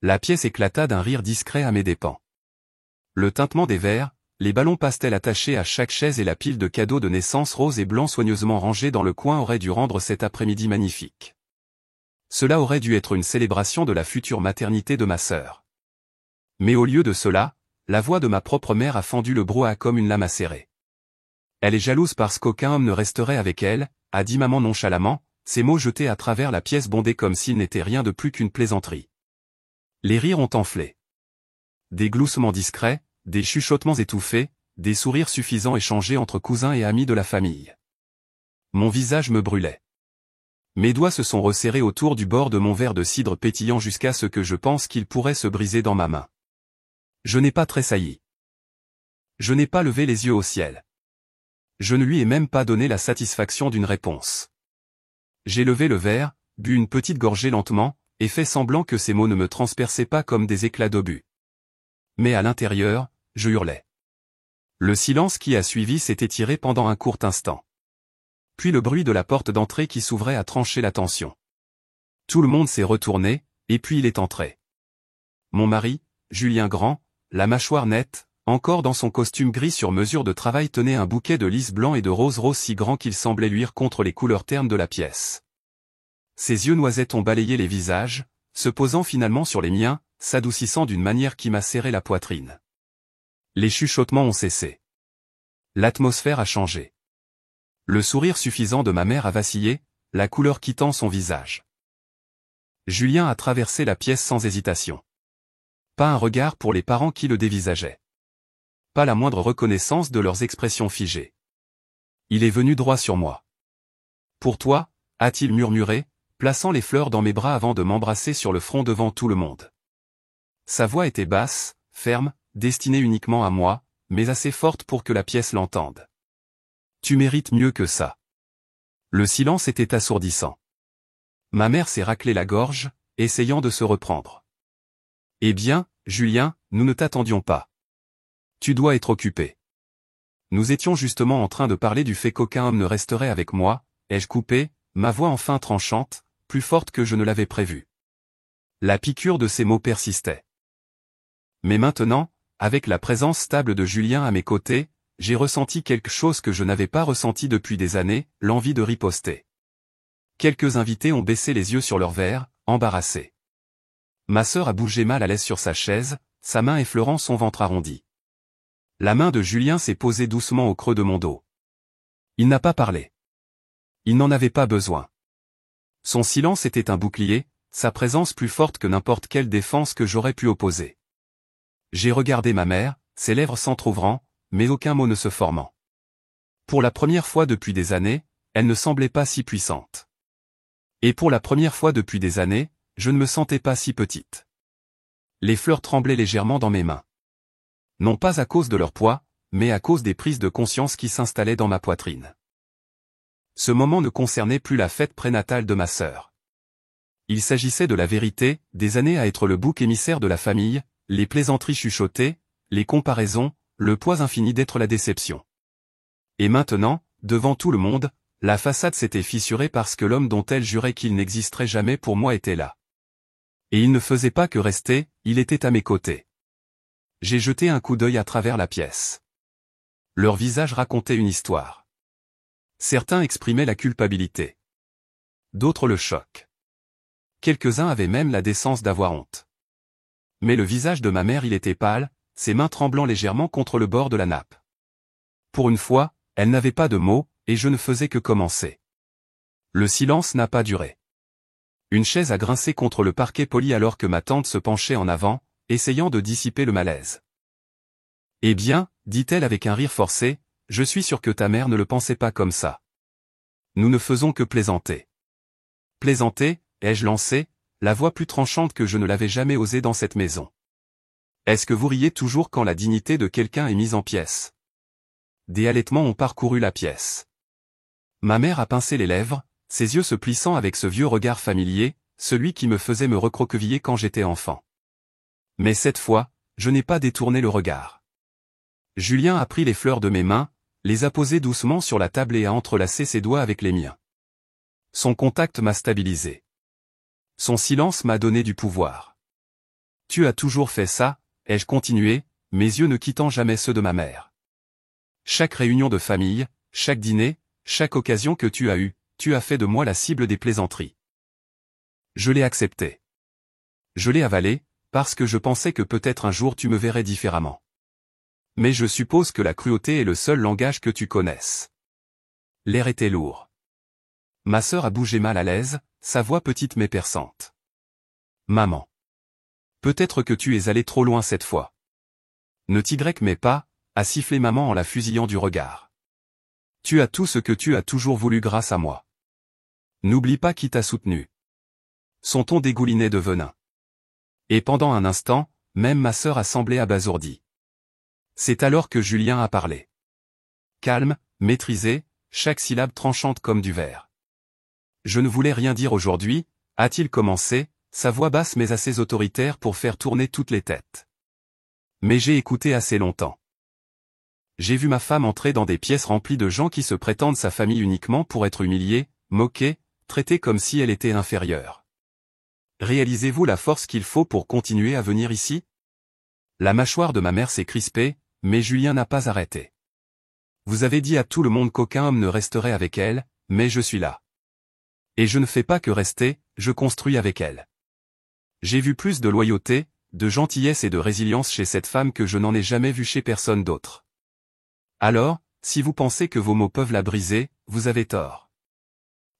La pièce éclata d'un rire discret à mes dépens. Le tintement des verres, les ballons pastels attachés à chaque chaise et la pile de cadeaux de naissance roses et blancs soigneusement rangés dans le coin auraient dû rendre cet après-midi magnifique. Cela aurait dû être une célébration de la future maternité de ma sœur. Mais au lieu de cela, la voix de ma propre mère a fendu le brouhaha comme une lame acérée. Elle est jalouse parce qu'aucun homme ne resterait avec elle, a dit maman nonchalamment, ces mots jetés à travers la pièce bondée comme s'ils n'étaient rien de plus qu'une plaisanterie. Les rires ont enflé. Des gloussements discrets, des chuchotements étouffés, des sourires suffisants échangés entre cousins et amis de la famille. Mon visage me brûlait. Mes doigts se sont resserrés autour du bord de mon verre de cidre pétillant jusqu'à ce que je pense qu'il pourrait se briser dans ma main. Je n'ai pas tressailli. Je n'ai pas levé les yeux au ciel. Je ne lui ai même pas donné la satisfaction d'une réponse. J'ai levé le verre, bu une petite gorgée lentement, et fait semblant que ces mots ne me transperçaient pas comme des éclats d'obus. Mais à l'intérieur, je hurlais. Le silence qui a suivi s'est étiré pendant un court instant. Puis le bruit de la porte d'entrée qui s'ouvrait a tranché la tension. Tout le monde s'est retourné, et puis il est entré. Mon mari, Julien Grand, la mâchoire nette, encore dans son costume gris sur mesure de travail, tenait un bouquet de lys blanc et de roses si grand qu'il semblait luire contre les couleurs ternes de la pièce. Ses yeux noisettes ont balayé les visages, se posant finalement sur les miens, s'adoucissant d'une manière qui m'a serré la poitrine. Les chuchotements ont cessé. L'atmosphère a changé. Le sourire suffisant de ma mère a vacillé, la couleur quittant son visage. Julien a traversé la pièce sans hésitation. Pas un regard pour les parents qui le dévisageaient. Pas la moindre reconnaissance de leurs expressions figées. Il est venu droit sur moi. « Pour toi » a-t-il murmuré, plaçant les fleurs dans mes bras avant de m'embrasser sur le front devant tout le monde. Sa voix était basse, ferme, destinée uniquement à moi, mais assez forte pour que la pièce l'entende. « Tu mérites mieux que ça. » Le silence était assourdissant. Ma mère s'est raclé la gorge, essayant de se reprendre. « Eh bien, Julien, nous ne t'attendions pas. Tu dois être occupé. » Nous étions justement en train de parler du fait qu'aucun homme ne resterait avec moi, ai-je coupé, ma voix enfin tranchante, plus forte que je ne l'avais prévu. La piqûre de ces mots persistait. Mais maintenant, avec la présence stable de Julien à mes côtés, j'ai ressenti quelque chose que je n'avais pas ressenti depuis des années, l'envie de riposter. Quelques invités ont baissé les yeux sur leur verre, embarrassés. Ma sœur a bougé mal à l'aise sur sa chaise, sa main effleurant son ventre arrondi. La main de Julien s'est posée doucement au creux de mon dos. Il n'a pas parlé. Il n'en avait pas besoin. Son silence était un bouclier, sa présence plus forte que n'importe quelle défense que j'aurais pu opposer. J'ai regardé ma mère, ses lèvres s'entr'ouvrant, mais aucun mot ne se formant. Pour la première fois depuis des années, elle ne semblait pas si puissante. Et pour la première fois depuis des années, je ne me sentais pas si petite. Les fleurs tremblaient légèrement dans mes mains. Non pas à cause de leur poids, mais à cause des prises de conscience qui s'installaient dans ma poitrine. Ce moment ne concernait plus la fête prénatale de ma sœur. Il s'agissait de la vérité, des années à être le bouc émissaire de la famille, les plaisanteries chuchotées, les comparaisons, le poids infini d'être la déception. Et maintenant, devant tout le monde, la façade s'était fissurée parce que l'homme dont elle jurait qu'il n'existerait jamais pour moi était là. Et il ne faisait pas que rester, il était à mes côtés. J'ai jeté un coup d'œil à travers la pièce. Leurs visages racontaient une histoire. Certains exprimaient la culpabilité. D'autres le choc. Quelques-uns avaient même la décence d'avoir honte. Mais le visage de ma mère il était pâle, ses mains tremblant légèrement contre le bord de la nappe. Pour une fois, elle n'avait pas de mots, et je ne faisais que commencer. Le silence n'a pas duré. Une chaise a grincé contre le parquet poli alors que ma tante se penchait en avant, essayant de dissiper le malaise. « Eh bien, dit-elle avec un rire forcé, je suis sûr que ta mère ne le pensait pas comme ça. Nous ne faisons que plaisanter. » Plaisanter, ai-je lancé, la voix plus tranchante que je ne l'avais jamais osé dans cette maison. Est-ce que vous riez toujours quand la dignité de quelqu'un est mise en pièces? Des halètements ont parcouru la pièce. Ma mère a pincé les lèvres, ses yeux se plissant avec ce vieux regard familier, celui qui me faisait me recroqueviller quand j'étais enfant. Mais cette fois, je n'ai pas détourné le regard. Julien a pris les fleurs de mes mains, les a posées doucement sur la table et a entrelacé ses doigts avec les miens. Son contact m'a stabilisé. Son silence m'a donné du pouvoir. Tu as toujours fait ça, ai-je continué, mes yeux ne quittant jamais ceux de ma mère. Chaque réunion de famille, chaque dîner, chaque occasion que tu as eue, tu as fait de moi la cible des plaisanteries. Je l'ai accepté. Je l'ai avalé, parce que je pensais que peut-être un jour tu me verrais différemment. Mais je suppose que la cruauté est le seul langage que tu connaisses. L'air était lourd. Ma sœur a bougé mal à l'aise, sa voix petite mais perçante. Maman. Peut-être que tu es allé trop loin cette fois. Ne mais pas, a sifflé maman en la fusillant du regard. Tu as tout ce que tu as toujours voulu grâce à moi. N'oublie pas qui t'a soutenu. Son ton dégoulinait de venin. Et pendant un instant, même ma sœur a semblé abasourdie. C'est alors que Julien a parlé. Calme, maîtrisé, chaque syllabe tranchante comme du verre. Je ne voulais rien dire aujourd'hui, a-t-il commencé, sa voix basse mais assez autoritaire pour faire tourner toutes les têtes. Mais j'ai écouté assez longtemps. J'ai vu ma femme entrer dans des pièces remplies de gens qui se prétendent sa famille uniquement pour être humiliés, moqués, traités comme si elle était inférieure. Réalisez-vous la force qu'il faut pour continuer à venir ici? La mâchoire de ma mère s'est crispée, mais Julien n'a pas arrêté. Vous avez dit à tout le monde qu'aucun homme ne resterait avec elle, mais je suis là. Et je ne fais pas que rester, je construis avec elle. J'ai vu plus de loyauté, de gentillesse et de résilience chez cette femme que je n'en ai jamais vu chez personne d'autre. Alors, si vous pensez que vos mots peuvent la briser, vous avez tort.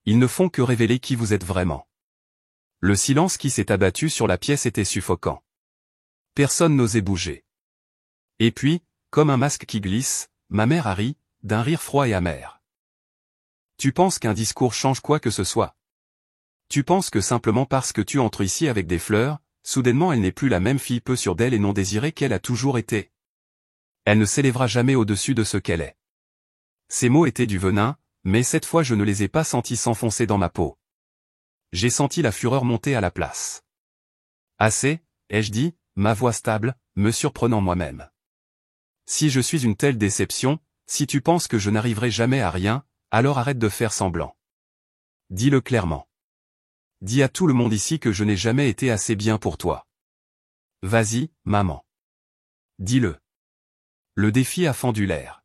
Ils ne font que révéler qui vous êtes vraiment. Le silence qui s'est abattu sur la pièce était suffocant. Personne n'osait bouger. Et puis, comme un masque qui glisse, ma mère a ri, d'un rire froid et amer. Tu penses qu'un discours change quoi que ce soit? Tu penses que simplement parce que tu entres ici avec des fleurs, soudainement elle n'est plus la même fille peu sûre d'elle et non désirée qu'elle a toujours été? Elle ne s'élèvera jamais au-dessus de ce qu'elle est. Ces mots étaient du venin, mais cette fois je ne les ai pas sentis s'enfoncer dans ma peau. J'ai senti la fureur monter à la place. Assez, ai-je dit, ma voix stable, me surprenant moi-même. Si je suis une telle déception, si tu penses que je n'arriverai jamais à rien, alors arrête de faire semblant. Dis-le clairement. Dis à tout le monde ici que je n'ai jamais été assez bien pour toi. Vas-y, maman. Dis-le. Le défi a fendu l'air.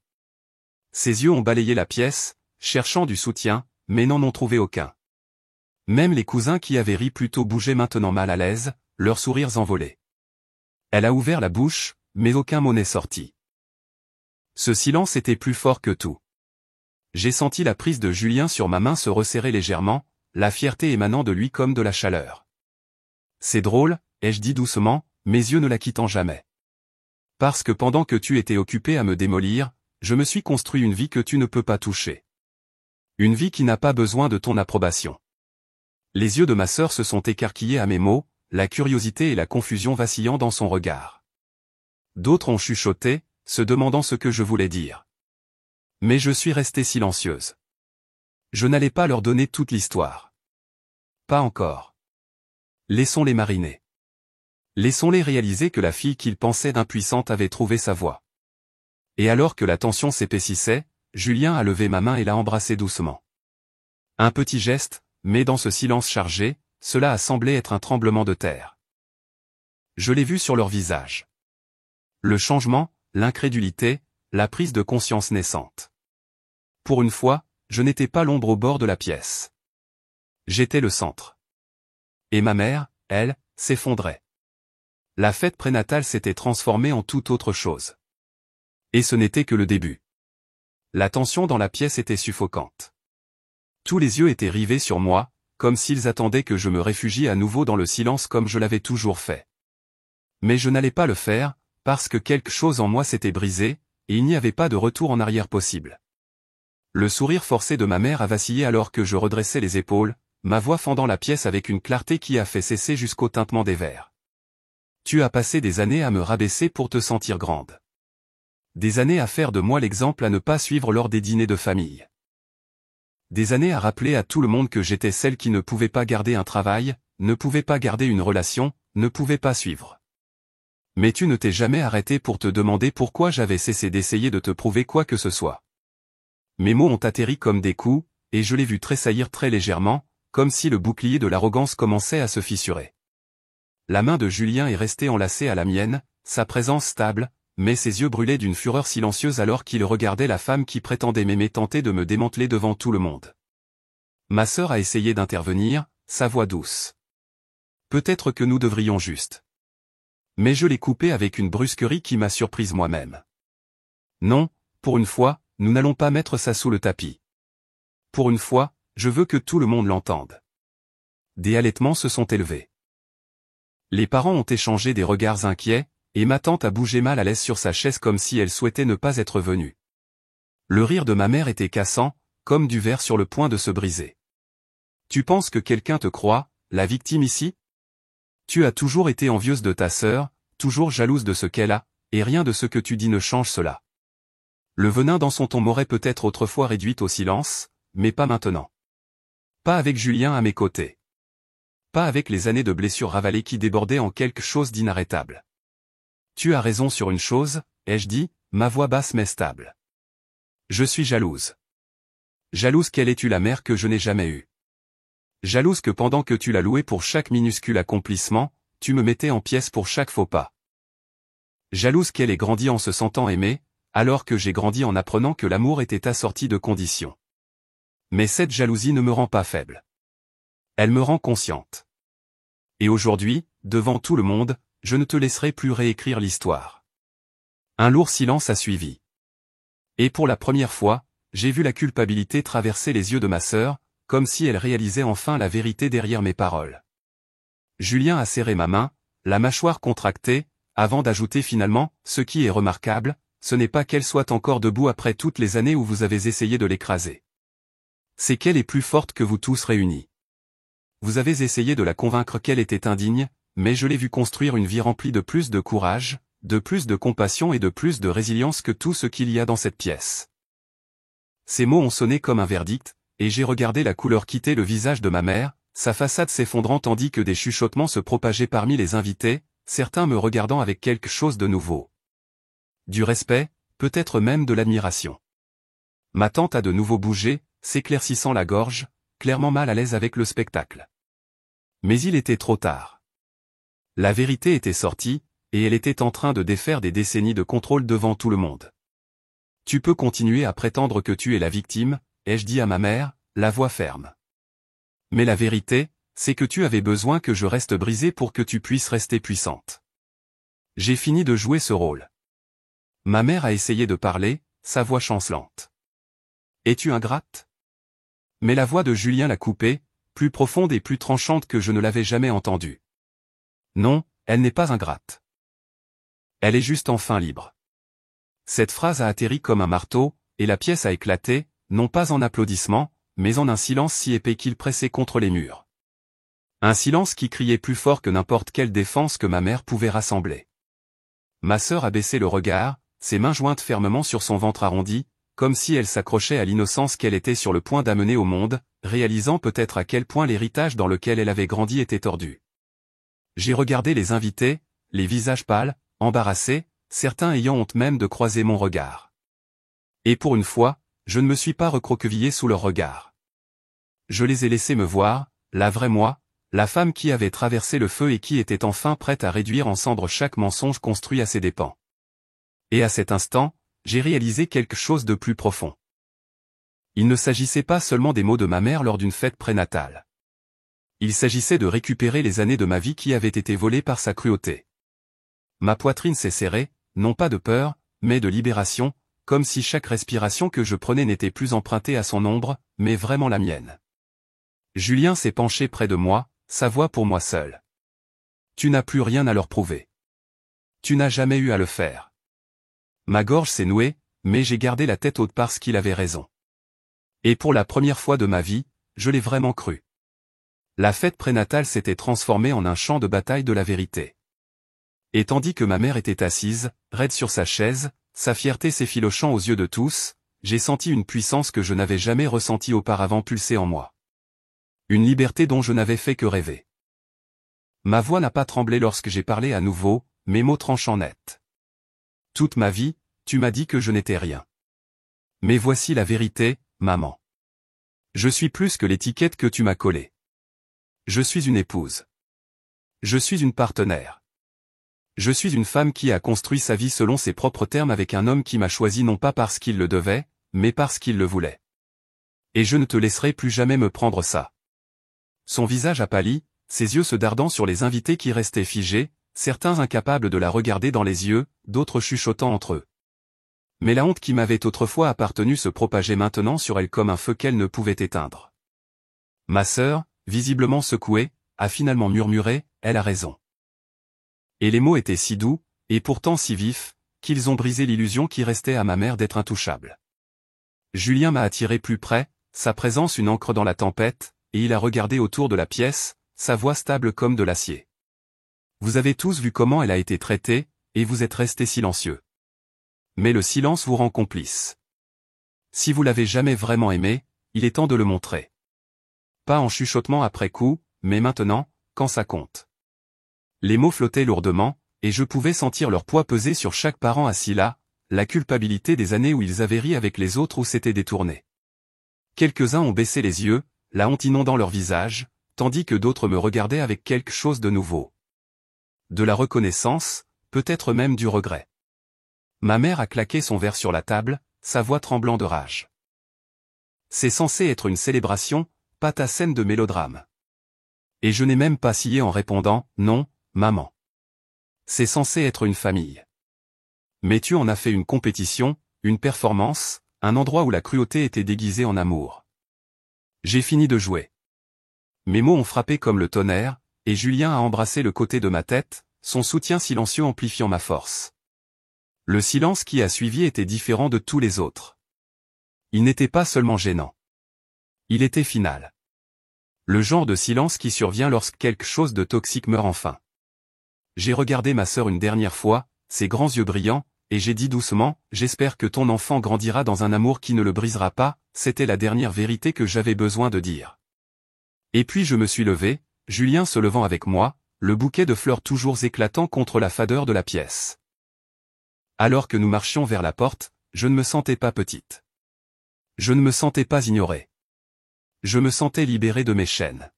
Ses yeux ont balayé la pièce, cherchant du soutien, mais n'en ont trouvé aucun. Même les cousins qui avaient ri plus tôt bougeaient maintenant mal à l'aise, leurs sourires envolés. Elle a ouvert la bouche, mais aucun mot n'est sorti. Ce silence était plus fort que tout. J'ai senti la prise de Julien sur ma main se resserrer légèrement, la fierté émanant de lui comme de la chaleur. C'est drôle, ai-je dit doucement, mes yeux ne la quittant jamais. Parce que pendant que tu étais occupé à me démolir, je me suis construit une vie que tu ne peux pas toucher. Une vie qui n'a pas besoin de ton approbation. Les yeux de ma sœur se sont écarquillés à mes mots, la curiosité et la confusion vacillant dans son regard. D'autres ont chuchoté, se demandant ce que je voulais dire. Mais je suis restée silencieuse. Je n'allais pas leur donner toute l'histoire. Pas encore. Laissons-les mariner. Laissons-les réaliser que la fille qu'ils pensaient impuissante avait trouvé sa voie. Et alors que la tension s'épaississait, Julien a levé ma main et l'a embrassée doucement. Un petit geste, mais dans ce silence chargé, cela a semblé être un tremblement de terre. Je l'ai vu sur leur visage. Le changement, l'incrédulité, la prise de conscience naissante. Pour une fois, je n'étais pas l'ombre au bord de la pièce. J'étais le centre. Et ma mère, elle, s'effondrait. La fête prénatale s'était transformée en toute autre chose. Et ce n'était que le début. La tension dans la pièce était suffocante. Tous les yeux étaient rivés sur moi, comme s'ils attendaient que je me réfugie à nouveau dans le silence comme je l'avais toujours fait. Mais je n'allais pas le faire, parce que quelque chose en moi s'était brisé, et il n'y avait pas de retour en arrière possible. Le sourire forcé de ma mère a vacillé alors que je redressais les épaules, ma voix fendant la pièce avec une clarté qui a fait cesser jusqu'au tintement des verres. Tu as passé des années à me rabaisser pour te sentir grande. Des années à faire de moi l'exemple à ne pas suivre lors des dîners de famille. Des années à rappeler à tout le monde que j'étais celle qui ne pouvait pas garder un travail, ne pouvait pas garder une relation, ne pouvait pas suivre. Mais tu ne t'es jamais arrêté pour te demander pourquoi j'avais cessé d'essayer de te prouver quoi que ce soit. Mes mots ont atterri comme des coups, et je l'ai vu tressaillir très légèrement, comme si le bouclier de l'arrogance commençait à se fissurer. la main de Julien est restée enlacée à la mienne, sa présence stable, mais ses yeux brûlaient d'une fureur silencieuse alors qu'il regardait la femme qui prétendait m'aimer tenter de me démanteler devant tout le monde. Ma sœur a essayé d'intervenir, sa voix douce. Peut-être que nous devrions juste. Mais je l'ai coupé avec une brusquerie qui m'a surprise moi-même. Non, pour une fois, nous n'allons pas mettre ça sous le tapis. Pour une fois, je veux que tout le monde l'entende. Des halètements se sont élevés. Les parents ont échangé des regards inquiets, et ma tante a bougé mal à l'aise sur sa chaise comme si elle souhaitait ne pas être venue. Le rire de ma mère était cassant, comme du verre sur le point de se briser. Tu penses que quelqu'un te croit, la victime ici? Tu as toujours été envieuse de ta sœur, toujours jalouse de ce qu'elle a, et rien de ce que tu dis ne change cela. Le venin dans son ton m'aurait peut-être autrefois réduite au silence, mais pas maintenant. Pas avec Julien à mes côtés. Pas avec les années de blessures ravalées qui débordaient en quelque chose d'inarrêtable. Tu as raison sur une chose, ai-je dit, ma voix basse mais stable. Je suis jalouse. Jalouse qu'elle ait eu la mère que je n'ai jamais eue. Jalouse que pendant que tu la louais pour chaque minuscule accomplissement, tu me mettais en pièces pour chaque faux pas. Jalouse qu'elle ait grandi en se sentant aimée, alors que j'ai grandi en apprenant que l'amour était assorti de conditions. Mais cette jalousie ne me rend pas faible. Elle me rend consciente. Et aujourd'hui, devant tout le monde, je ne te laisserai plus réécrire l'histoire. Un lourd silence a suivi. Et pour la première fois, j'ai vu la culpabilité traverser les yeux de ma sœur, comme si elle réalisait enfin la vérité derrière mes paroles. Julien a serré ma main, la mâchoire contractée, avant d'ajouter finalement, ce qui est remarquable, ce n'est pas qu'elle soit encore debout après toutes les années où vous avez essayé de l'écraser. C'est qu'elle est plus forte que vous tous réunis. Vous avez essayé de la convaincre qu'elle était indigne, mais je l'ai vue construire une vie remplie de plus de courage, de plus de compassion et de plus de résilience que tout ce qu'il y a dans cette pièce. Ces mots ont sonné comme un verdict, et j'ai regardé la couleur quitter le visage de ma mère, sa façade s'effondrant tandis que des chuchotements se propageaient parmi les invités, certains me regardant avec quelque chose de nouveau. Du respect, peut-être même de l'admiration. Ma tante a de nouveau bougé, s'éclaircissant la gorge, clairement mal à l'aise avec le spectacle. Mais il était trop tard. La vérité était sortie, et elle était en train de défaire des décennies de contrôle devant tout le monde. Tu peux continuer à prétendre que tu es la victime, ai-je dit à ma mère, la voix ferme. Mais la vérité, c'est que tu avais besoin que je reste brisée pour que tu puisses rester puissante. J'ai fini de jouer ce rôle. Ma mère a essayé de parler, sa voix chancelante. Es-tu ingrate? Mais la voix de Julien l'a coupée, plus profonde et plus tranchante que je ne l'avais jamais entendue. Non, elle n'est pas ingrate. Elle est juste enfin libre. Cette phrase a atterri comme un marteau, et la pièce a éclaté, non pas en applaudissements, mais en un silence si épais qu'il pressait contre les murs. Un silence qui criait plus fort que n'importe quelle défense que ma mère pouvait rassembler. Ma sœur a baissé le regard, ses mains jointes fermement sur son ventre arrondi, comme si elle s'accrochait à l'innocence qu'elle était sur le point d'amener au monde, réalisant peut-être à quel point l'héritage dans lequel elle avait grandi était tordu. J'ai regardé les invités, les visages pâles, embarrassés, certains ayant honte même de croiser mon regard. Et pour une fois, je ne me suis pas recroquevillé sous leur regard. Je les ai laissés me voir, la vraie moi, la femme qui avait traversé le feu et qui était enfin prête à réduire en cendres chaque mensonge construit à ses dépens. Et à cet instant, j'ai réalisé quelque chose de plus profond. Il ne s'agissait pas seulement des mots de ma mère lors d'une fête prénatale. Il s'agissait de récupérer les années de ma vie qui avaient été volées par sa cruauté. Ma poitrine s'est serrée, non pas de peur, mais de libération, comme si chaque respiration que je prenais n'était plus empruntée à son ombre, mais vraiment la mienne. Julien s'est penché près de moi, sa voix pour moi seule. Tu n'as plus rien à leur prouver. Tu n'as jamais eu à le faire. Ma gorge s'est nouée, mais j'ai gardé la tête haute parce qu'il avait raison. Et pour la première fois de ma vie, je l'ai vraiment cru. La fête prénatale s'était transformée en un champ de bataille de la vérité. Et tandis que ma mère était assise, raide sur sa chaise, sa fierté s'effilochant aux yeux de tous, j'ai senti une puissance que je n'avais jamais ressentie auparavant pulser en moi. Une liberté dont je n'avais fait que rêver. Ma voix n'a pas tremblé lorsque j'ai parlé à nouveau, mes mots tranchants nets. Toute ma vie, tu m'as dit que je n'étais rien. Mais voici la vérité, maman. Je suis plus que l'étiquette que tu m'as collée. Je suis une épouse. Je suis une partenaire. Je suis une femme qui a construit sa vie selon ses propres termes avec un homme qui m'a choisi non pas parce qu'il le devait, mais parce qu'il le voulait. Et je ne te laisserai plus jamais me prendre ça. Son visage a pâli, ses yeux se dardant sur les invités qui restaient figés, certains incapables de la regarder dans les yeux, d'autres chuchotant entre eux. Mais la honte qui m'avait autrefois appartenu se propageait maintenant sur elle comme un feu qu'elle ne pouvait éteindre. Ma sœur, visiblement secouée, a finalement murmuré, elle a raison. Et les mots étaient si doux, et pourtant si vifs, qu'ils ont brisé l'illusion qui restait à ma mère d'être intouchable. Julien m'a attiré plus près, sa présence une encre dans la tempête, et il a regardé autour de la pièce, sa voix stable comme de l'acier. Vous avez tous vu comment elle a été traitée, et vous êtes restés silencieux. Mais le silence vous rend complice. Si vous l'avez jamais vraiment aimé, il est temps de le montrer. Pas en chuchotement après coup, mais maintenant, quand ça compte. Les mots flottaient lourdement, et je pouvais sentir leur poids peser sur chaque parent assis là, la culpabilité des années où ils avaient ri avec les autres ou s'étaient détournés. Quelques-uns ont baissé les yeux, la honte inondant leur visage, tandis que d'autres me regardaient avec quelque chose de nouveau. De la reconnaissance, peut-être même du regret. Ma mère a claqué son verre sur la table, sa voix tremblant de rage. C'est censé être une célébration, pas ta scène de mélodrame. Et je n'ai même pas scié en répondant, non, maman. C'est censé être une famille. Mais tu en as fait une compétition, une performance, un endroit où la cruauté était déguisée en amour. J'ai fini de jouer. Mes mots ont frappé comme le tonnerre, et Julien a embrassé le côté de ma tête, son soutien silencieux amplifiant ma force. Le silence qui a suivi était différent de tous les autres. Il n'était pas seulement gênant. Il était final. Le genre de silence qui survient lorsque quelque chose de toxique meurt enfin. J'ai regardé ma sœur une dernière fois, ses grands yeux brillants, et j'ai dit doucement, j'espère que ton enfant grandira dans un amour qui ne le brisera pas, c'était la dernière vérité que j'avais besoin de dire. Et puis je me suis levé, Julien se levant avec moi, le bouquet de fleurs toujours éclatant contre la fadeur de la pièce. Alors que nous marchions vers la porte, je ne me sentais pas petite. Je ne me sentais pas ignorée. Je me sentais libéré de mes chaînes.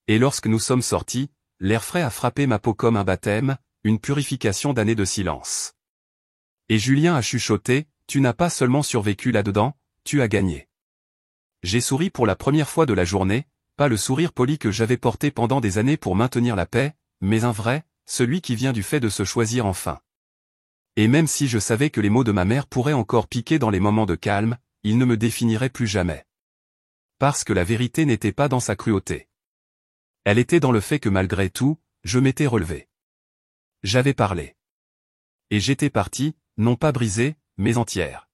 Et lorsque nous sommes sortis, l'air frais a frappé ma peau comme un baptême, une purification d'années de silence. Et Julien a chuchoté, tu n'as pas seulement survécu là-dedans, tu as gagné. J'ai souri pour la première fois de la journée, pas le sourire poli que j'avais porté pendant des années pour maintenir la paix, mais un vrai, celui qui vient du fait de se choisir enfin. Et même si je savais que les mots de ma mère pourraient encore piquer dans les moments de calme, ils ne me définiraient plus jamais. Parce que la vérité n'était pas dans sa cruauté. Elle était dans le fait que malgré tout, je m'étais relevé. J'avais parlé. Et j'étais parti, non pas brisé, mais entière.